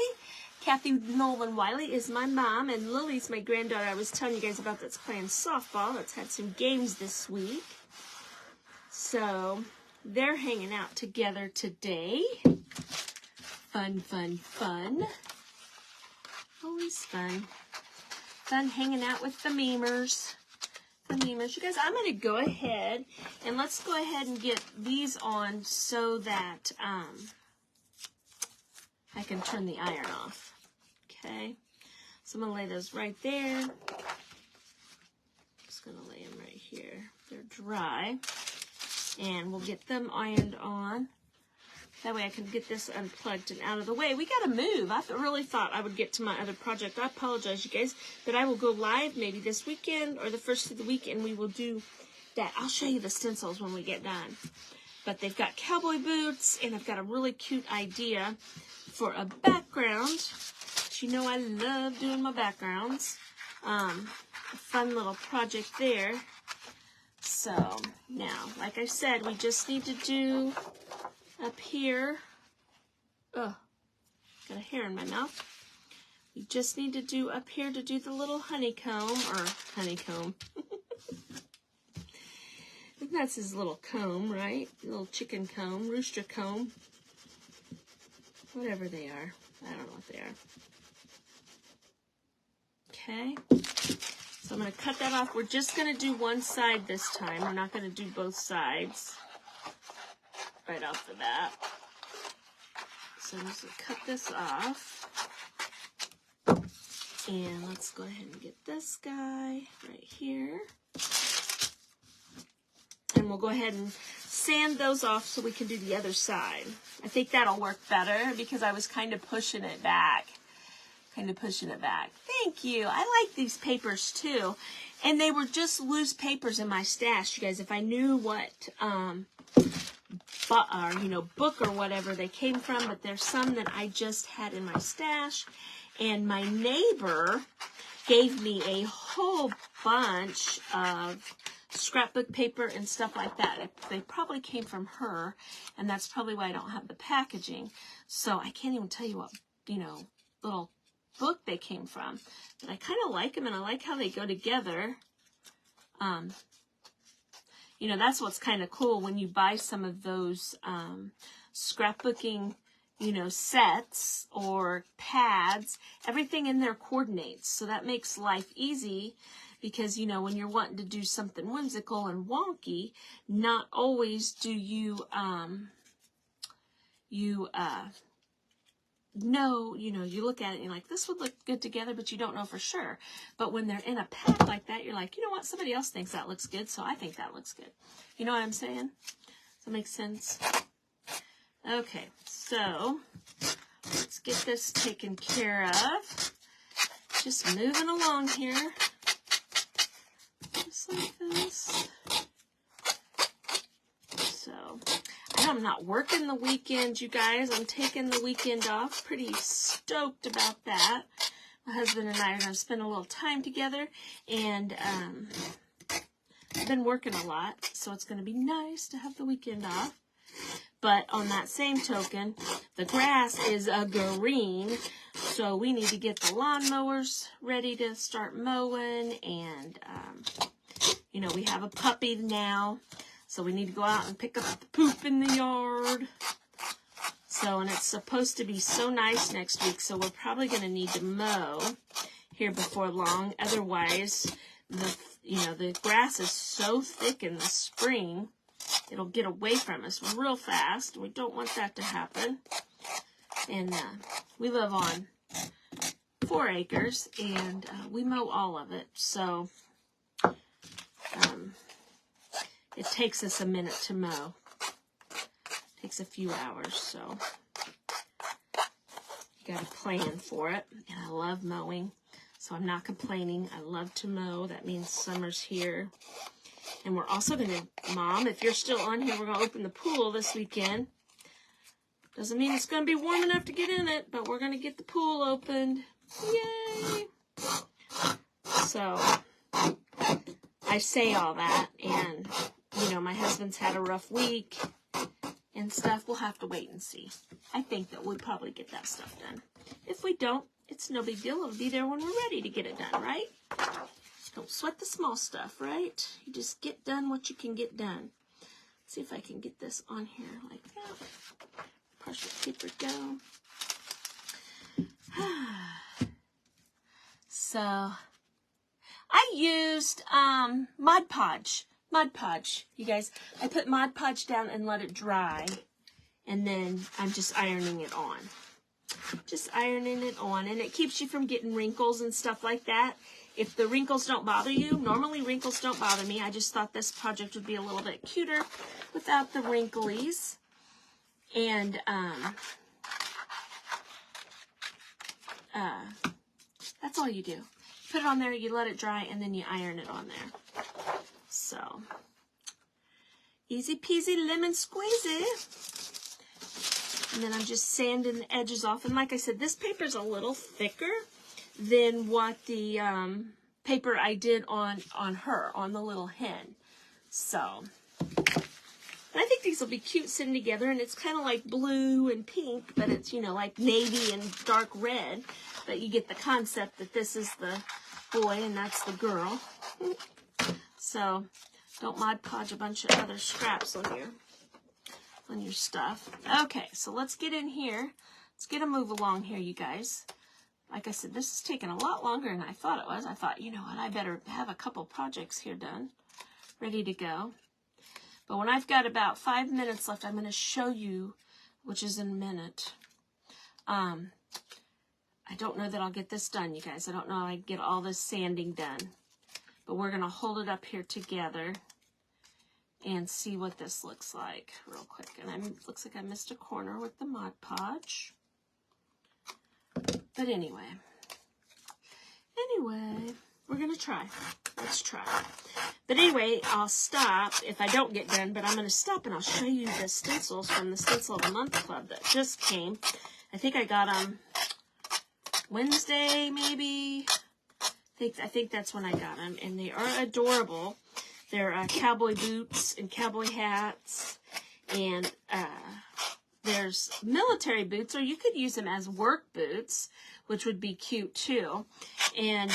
Kathy Nolan Wiley is my mom, and Lily's my granddaughter I was telling you guys about that's playing softball. That's had some games this week. So, they're hanging out together today. Fun, fun, fun. Always fun. Fun hanging out with the memers. The memers. You guys, I'm going to go ahead, and let's go ahead and get these on so that I can turn the iron off. Okay, so I'm going to lay those right there. Just going to lay them right here. They're dry. And we'll get them ironed on. That way I can get this unplugged and out of the way. We got to move. I really thought I would get to my other project. I apologize, you guys, but I will go live maybe this weekend or the first of the week, and we will do that. I'll show you the stencils when we get done. But they've got cowboy boots, and I've got a really cute idea for a background. But you know I love doing my backgrounds. A fun little project there. So, now, like I said, we just need to do up here. Oh, got a hair in my mouth. We just need to do up here to do the little honeycomb, or honeycomb. That's his little comb, right? Little chicken comb, rooster comb. Whatever they are. I don't know what they are. Okay. So I'm going to cut that off. We're just going to do one side this time. We're not going to do both sides right off the bat. So I'm just going to cut this off. And let's go ahead and get this guy right here. And we'll go ahead and sand those off so we can do the other side. I think that'll work better because I was kind of pushing it back. Thank you. I like these papers too. And they were just loose papers in my stash, you guys. If I knew what, book or whatever they came from, but there's some that I just had in my stash. And my neighbor gave me a whole bunch of scrapbook paper and stuff like that. They probably came from her, and that's probably why I don't have the packaging. So I can't even tell you what, little book they came from. But I kind of like them, and I like how they go together. That's what's kind of cool when you buy some of those scrapbooking, sets or pads. Everything in there coordinates, so that makes life easy. Because, when you're wanting to do something whimsical and wonky, not always do you look at it and you're like, this would look good together, but you don't know for sure. But when they're in a pack like that, you're like, you know what, somebody else thinks that looks good, so I think that looks good. You know what I'm saying? Does that make sense? Okay, so let's get this taken care of. Just moving along here. Just like this. So, I'm not working the weekend, you guys. I'm taking the weekend off. Pretty stoked about that. My husband and I are going to spend a little time together. And I've been working a lot, so it's going to be nice to have the weekend off. But on that same token, the grass is green, so we need to get the lawnmowers ready to start mowing. And, we have a puppy now, so we need to go out and pick up the poop in the yard. So, and it's supposed to be so nice next week, so we're probably going to need to mow here before long. Otherwise, the grass is so thick in the spring, it'll get away from us real fast. We don't want that to happen. And we live on 4 acres, and we mow all of it. So it takes us a minute to mow. It takes a few hours, so you got to plan for it. And I love mowing, so I'm not complaining. I love to mow. That means summer's here. And we're also going to, Mom, if you're still on here, we're going to open the pool this weekend. Doesn't mean it's going to be warm enough to get in it, but we're going to get the pool opened. Yay! So, I say all that, and, my husband's had a rough week and stuff. We'll have to wait and see. I think that we'll probably get that stuff done. If we don't, it's no big deal. It'll be there when we're ready to get it done, right? Don't sweat the small stuff, right? You just get done what you can get done. Let's see if I can get this on here like that. Partial paper go. So, I used Mod Podge. Mod Podge, you guys. I put Mod Podge down and let it dry. And then I'm just ironing it on. just ironing it on, and it keeps you from getting wrinkles and stuff like that. If the wrinkles don't bother you, normally wrinkles don't bother me. I just thought this project would be a little bit cuter without the wrinklies. And that's all you do. Put it on there, you let it dry, and then you iron it on there. So, easy peasy lemon squeezy. And then I'm just sanding the edges off. And like I said, this paper is a little thicker than what the paper I did on her, on the little hen. So, I think these will be cute sitting together. And it's kind of like blue and pink, but it's, you know, like navy and dark red. But you get the concept that this is the boy and that's the girl. So, don't Mod Podge a bunch of other scraps on your stuff. Okay, so let's get in here. Let's get a move along here, you guys. Like I said, this is taking a lot longer than I thought it was. I thought, you know what, I better have a couple projects here done, ready to go. But when I've got about 5 minutes left, I'm going to show you, which is in a minute. I don't know that I'll get this done, you guys. I don't know I get all this sanding done. But we're going to hold it up here together and see what this looks like real quick. And looks like I missed a corner with the Mod Podge. But anyway, we're going to try. Let's try. But anyway, I'll stop if I don't get done, but I'm going to stop and I'll show you the stencils from the Stencil of the Month Club that just came. I think I got them Wednesday, maybe. I think that's when I got them, and they are adorable. They're cowboy boots and cowboy hats, and there's military boots, or you could use them as work boots, which would be cute too. And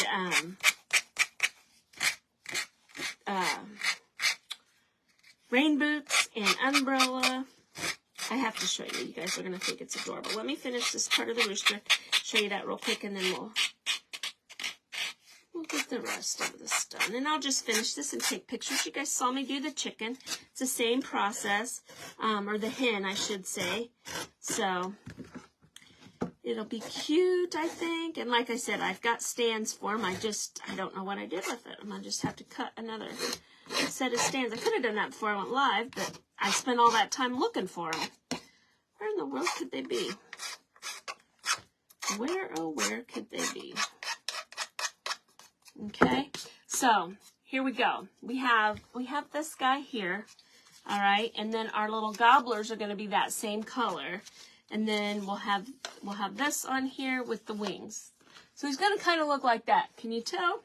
rain boots and umbrella. I have to show you. You guys are going to think it's adorable. Let me finish this part of the rooster, show you that real quick, and then we'll get the rest of this done. And I'll just finish this and take pictures. You guys saw me do the chicken. It's the same process, or the hen, I should say. So, it'll be cute, I think. And like I said, I've got stands for them. I don't know what I did with it. I'm going to just have to cut another set of stands. I could have done that before I went live, but I spent all that time looking for them. Where in the world could they be? Where, oh, where could they be? Okay, so here we go. We have this guy here, all right, and then our little gobblers are going to be that same color, and then we'll have this on here with the wings. So he's going to kind of look like that. Can you tell?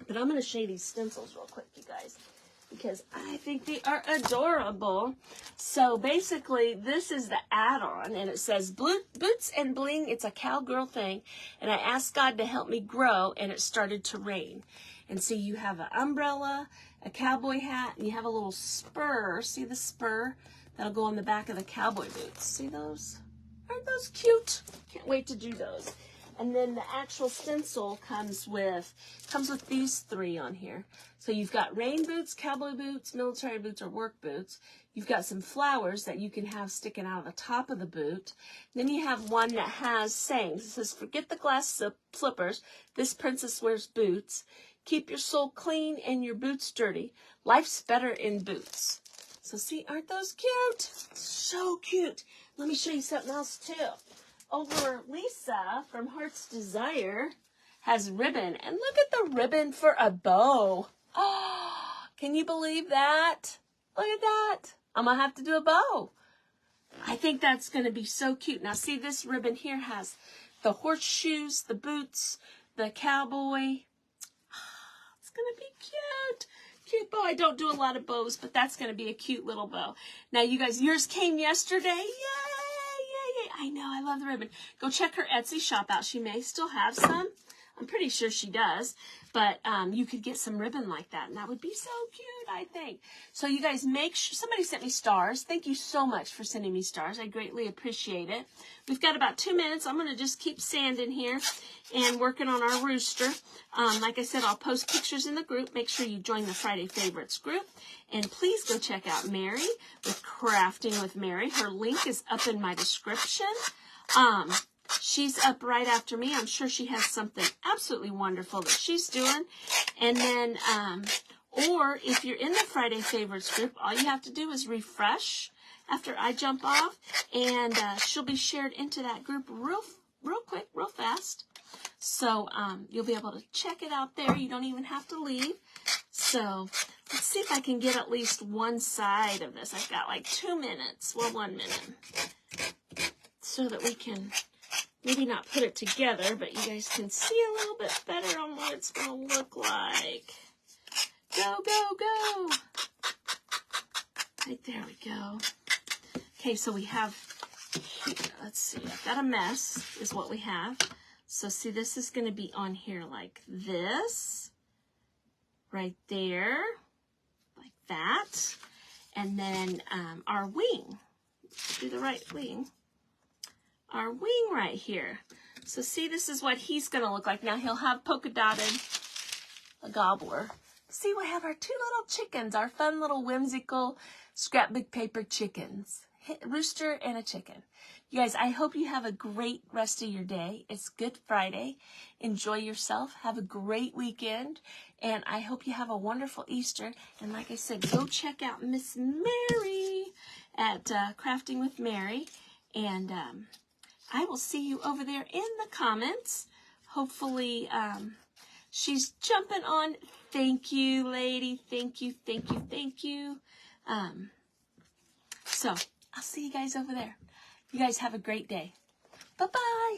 But I'm going to show you these stencils real quick, you guys, because I think they are adorable. So basically, this is the add-on, and it says Boots and Bling. It's a cowgirl thing, and I asked God to help me grow, and it started to rain. And so you have an umbrella, a cowboy hat, and you have a little spur. See the spur? That'll go on the back of the cowboy boots. See those? Aren't those cute? Can't wait to do those. And then the actual stencil comes with these three on here. So you've got rain boots, cowboy boots, military boots, or work boots. You've got some flowers that you can have sticking out of the top of the boot. Then you have one that has sayings. It says, forget the glass slippers. This princess wears boots. Keep your soul clean and your boots dirty. Life's better in boots. So see, aren't those cute? So cute. Let me show you something else too. Over Lisa from Heart's Desire has ribbon. And look at the ribbon for a bow. Oh, can you believe that? Look at that. I'm going to have to do a bow. I think that's going to be so cute. Now see, this ribbon here has the horseshoes, the boots, the cowboy. It's going to be cute. Cute bow. I don't do a lot of bows, but that's going to be a cute little bow. Now you guys, yours came yesterday. Yay! I know, I love the ribbon. Go check her Etsy shop out. She may still have some. I'm pretty sure she does. But you could get some ribbon like that, and that would be so cute, I think. So you guys make sure, somebody sent me stars. Thank you so much for sending me stars. I greatly appreciate it. We've got about 2 minutes. I'm going to just keep sanding here and working on our rooster. Like I said, I'll post pictures in the group. Make sure you join the Friday Favorites group. And please go check out Mary with Crafting with Mary. Her link is up in my description. She's up right after me. I'm sure she has something absolutely wonderful that she's doing. And then, or if you're in the Friday Favorites group, all you have to do is refresh after I jump off, and she'll be shared into that group real quick, real fast. So you'll be able to check it out there. You don't even have to leave. So let's see if I can get at least one side of this. I've got like 2 minutes, well, 1 minute, so that we can maybe not put it together, but you guys can see a little bit better on what it's going to look like. Go, go, go. Right, there we go. Okay, so we have, let's see, I've got a mess is what we have. So see, this is going to be on here like this, right there, like that. And then our wing, do the right wing, our wing right here. So see, this is what he's going to look like. Now he'll have polka dotted, a gobbler. See, we have our 2 little chickens, our fun little whimsical scrapbook paper chickens, rooster and a chicken. You guys, I hope you have a great rest of your day. It's Good Friday. Enjoy yourself. Have a great weekend. And I hope you have a wonderful Easter. And like I said, go check out Miss Mary at Crafting with Mary. And I will see you over there in the comments. Hopefully, she's jumping on. Thank you, lady. Thank you, thank you, thank you. So I'll see you guys over there. You guys have a great day. Bye-bye.